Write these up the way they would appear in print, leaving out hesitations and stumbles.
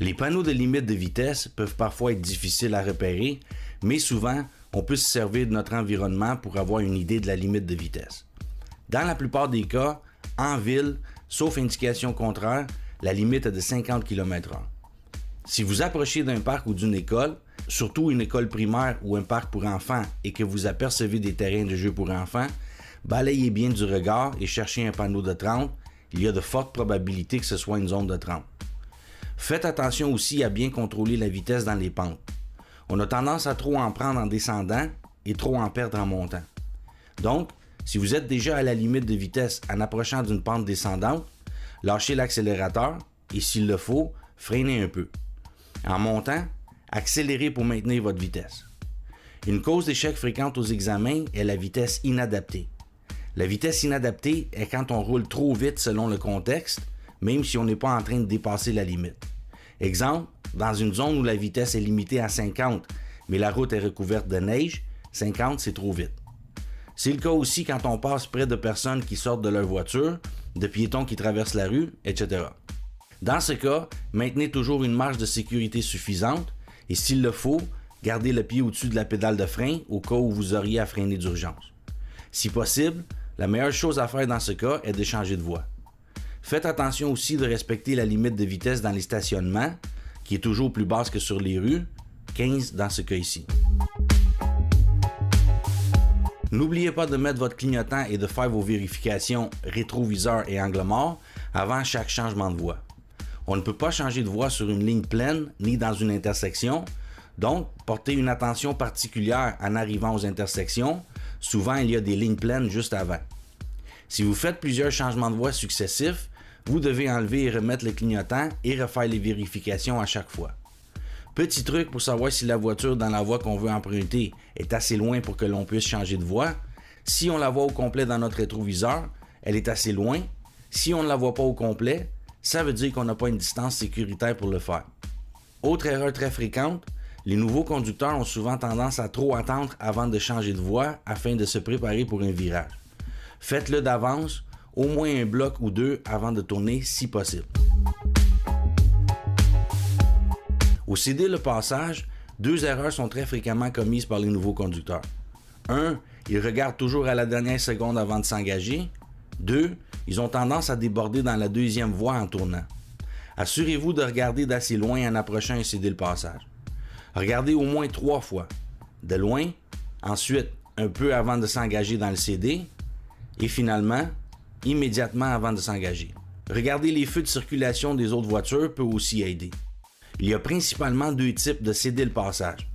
Les panneaux de limite de vitesse peuvent parfois être difficiles à repérer, mais souvent, on peut se servir de notre environnement pour avoir une idée de la limite de vitesse. Dans la plupart des cas, en ville, sauf indication contraire, la limite est de 50 km/h. Si vous approchez d'un parc ou d'une école, surtout une école primaire ou un parc pour enfants et que vous apercevez des terrains de jeu pour enfants, balayez bien du regard et cherchez un panneau de 30. Il y a de fortes probabilités que ce soit une zone de 30. Faites attention aussi à bien contrôler la vitesse dans les pentes. On a tendance à trop en prendre en descendant et trop en perdre en montant. Donc, si vous êtes déjà à la limite de vitesse en approchant d'une pente descendante, lâchez l'accélérateur et s'il le faut, freinez un peu. En montant, accélérez pour maintenir votre vitesse. Une cause d'échec fréquente aux examens est la vitesse inadaptée. La vitesse inadaptée est quand on roule trop vite selon le contexte, même si on n'est pas en train de dépasser la limite. Exemple, dans une zone où la vitesse est limitée à 50, mais la route est recouverte de neige, 50 c'est trop vite. C'est le cas aussi quand on passe près de personnes qui sortent de leur voiture, de piétons qui traversent la rue, etc. Dans ce cas, maintenez toujours une marge de sécurité suffisante et s'il le faut, gardez le pied au-dessus de la pédale de frein au cas où vous auriez à freiner d'urgence. Si possible, la meilleure chose à faire dans ce cas est de changer de voie. Faites attention aussi de respecter la limite de vitesse dans les stationnements, qui est toujours plus basse que sur les rues, 15 dans ce cas ici. N'oubliez pas de mettre votre clignotant et de faire vos vérifications rétroviseur et angle mort avant chaque changement de voie. On ne peut pas changer de voie sur une ligne pleine ni dans une intersection, donc portez une attention particulière en arrivant aux intersections. Souvent, il y a des lignes pleines juste avant. Si vous faites plusieurs changements de voie successifs, vous devez enlever et remettre le clignotant et refaire les vérifications à chaque fois. Petit truc pour savoir si la voiture dans la voie qu'on veut emprunter est assez loin pour que l'on puisse changer de voie. Si on la voit au complet dans notre rétroviseur, elle est assez loin. Si on ne la voit pas au complet, ça veut dire qu'on n'a pas une distance sécuritaire pour le faire. Autre erreur très fréquente, les nouveaux conducteurs ont souvent tendance à trop attendre avant de changer de voie afin de se préparer pour un virage. Faites-le d'avance, au moins un bloc ou deux avant de tourner si possible. Au céder le passage, deux erreurs sont très fréquemment commises par les nouveaux conducteurs. 1. Ils regardent toujours à la dernière seconde avant de s'engager. 2. Ils ont tendance à déborder dans la deuxième voie en tournant. Assurez-vous de regarder d'assez loin en approchant et céder le passage. Regardez au moins 3 fois. De loin, ensuite un peu avant de s'engager dans le CD et finalement, immédiatement avant de s'engager. Regarder les feux de circulation des autres voitures peut aussi aider. Il y a principalement 2 types de céder le passage.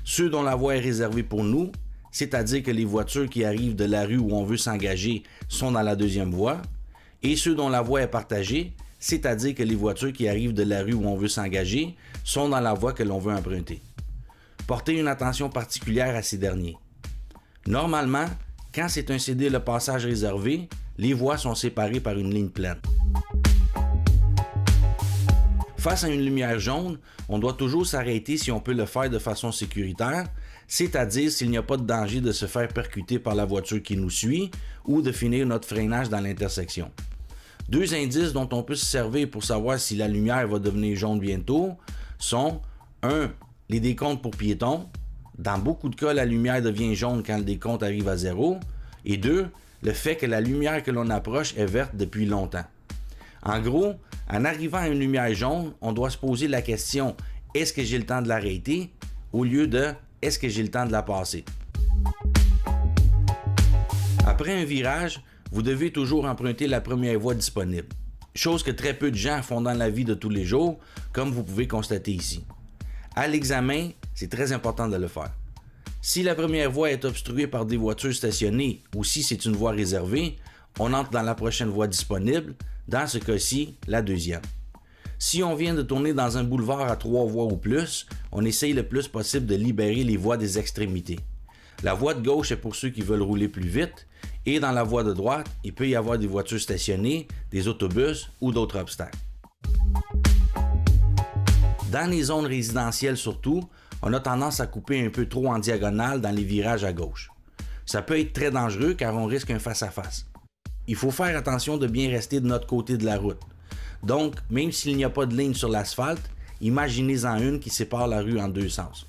Ceux dont la voie est réservée pour nous, c'est-à-dire que les voitures qui arrivent de la rue où on veut s'engager sont dans la deuxième voie, et ceux dont la voie est partagée, c'est-à-dire que les voitures qui arrivent de la rue où on veut s'engager sont dans la voie que l'on veut emprunter. Portez une attention particulière à ces derniers. Normalement, quand c'est un céder le passage réservé, les voies sont séparées par une ligne pleine. Face à une lumière jaune, on doit toujours s'arrêter si on peut le faire de façon sécuritaire, c'est-à-dire s'il n'y a pas de danger de se faire percuter par la voiture qui nous suit ou de finir notre freinage dans l'intersection. 2 indices dont on peut se servir pour savoir si la lumière va devenir jaune bientôt sont 1. Les décomptes pour piétons. Dans beaucoup de cas, la lumière devient jaune quand le décompte arrive à 0. Et 2. Le fait que la lumière que l'on approche est verte depuis longtemps. En gros, en arrivant à une lumière jaune, on doit se poser la question « Est-ce que j'ai le temps de l'arrêter ?» au lieu de « Est-ce que j'ai le temps de la passer ?» Après un virage, vous devez toujours emprunter la première voie disponible. Chose que très peu de gens font dans la vie de tous les jours, comme vous pouvez constater ici. À l'examen, c'est très important de le faire. Si la première voie est obstruée par des voitures stationnées ou si c'est une voie réservée, on entre dans la prochaine voie disponible, dans ce cas-ci, la deuxième. Si on vient de tourner dans un boulevard à 3 voies ou plus, on essaye le plus possible de libérer les voies des extrémités. La voie de gauche est pour ceux qui veulent rouler plus vite, et dans la voie de droite, il peut y avoir des voitures stationnées, des autobus ou d'autres obstacles. Dans les zones résidentielles surtout, on a tendance à couper un peu trop en diagonale dans les virages à gauche. Ça peut être très dangereux car on risque un face-à-face. Il faut faire attention de bien rester de notre côté de la route. Donc, même s'il n'y a pas de ligne sur l'asphalte, imaginez-en une qui sépare la rue en deux sens.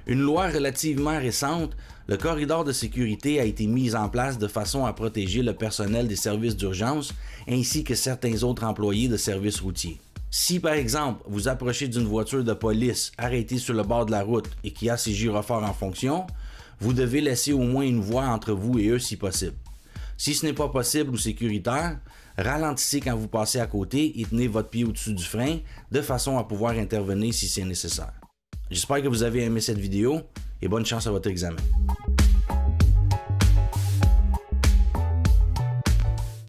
Une loi relativement récente, le corridor de sécurité a été mis en place de façon à protéger le personnel des services d'urgence ainsi que certains autres employés de services routiers. Si par exemple vous approchez d'une voiture de police arrêtée sur le bord de la route et qui a ses gyrophares en fonction, vous devez laisser au moins une voie entre vous et eux si possible. Si ce n'est pas possible ou sécuritaire, ralentissez quand vous passez à côté et tenez votre pied au-dessus du frein de façon à pouvoir intervenir si c'est nécessaire. J'espère que vous avez aimé cette vidéo et bonne chance à votre examen.